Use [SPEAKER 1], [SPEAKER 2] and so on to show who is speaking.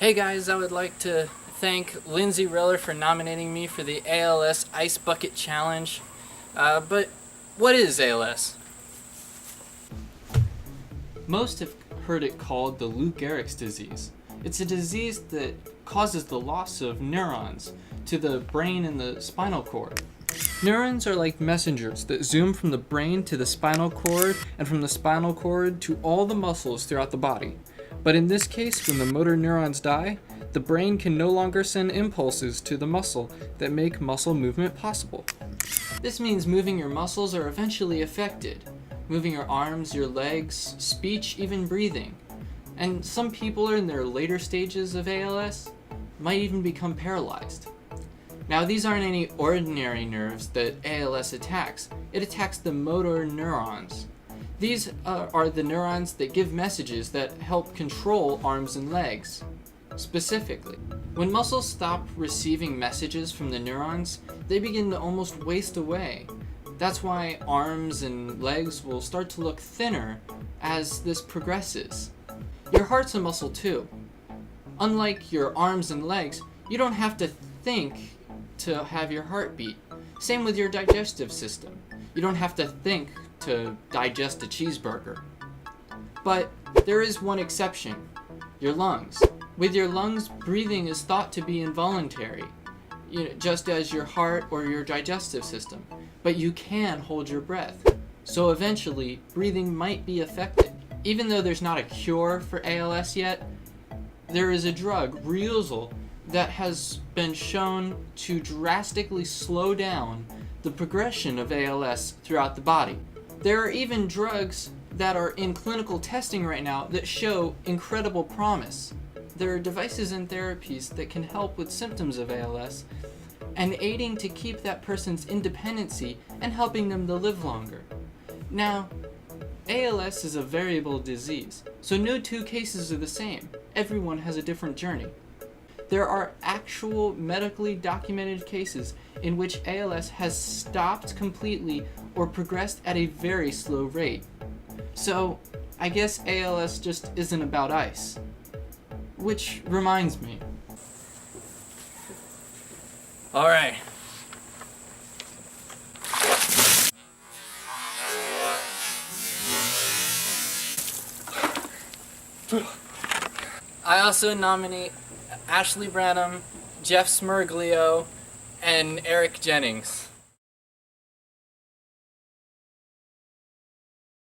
[SPEAKER 1] Hey guys, I would like to thank Lindsay Reller for nominating me for the ALS Ice Bucket Challenge. But what is ALS? Most have heard it called the Lou Gehrig's disease. It's a disease that causes the loss of neurons to the brain and the spinal cord. Neurons are like messengers that zoom from the brain to the spinal cord and from the spinal cord to all the muscles throughout the body. But in this case, when the motor neurons die, the brain can no longer send impulses to the muscle that make muscle movement possible. This means moving your muscles are eventually affected. Moving your arms, your legs, speech, even breathing. And some people in their later stages of ALS might even become paralyzed. Now, these aren't any ordinary nerves that ALS attacks. It attacks the motor neurons. These are the neurons that give messages that help control arms and legs. Specifically, when muscles stop receiving messages from the neurons, they begin to almost waste away. That's why arms and legs will start to look thinner as this progresses. Your heart's a muscle too. Unlike your arms and legs, you don't have to think to have your heart beat. Same with your digestive system. You don't have to think to digest a cheeseburger. But there is one exception: your lungs. With your lungs, breathing is thought to be involuntary, just as your heart or your digestive system. But you can hold your breath. So eventually, breathing might be affected. Even though there's not a cure for ALS yet, there is a drug, Riluzole, that has been shown to drastically slow down the progression of ALS throughout the body. There are even drugs that are in clinical testing right now that show incredible promise. There are devices and therapies that can help with symptoms of ALS and aiding to keep that person's independency and helping them to live longer. Now, ALS is a variable disease, so no two cases are the same. Everyone has a different journey. There are actual medically documented cases in which ALS has stopped completely or progressed at a very slow rate. So, I guess ALS just isn't about ice. Which reminds me. Alright. I also nominate Ashley Branham, Jeff Smirglio, and Eric Jennings.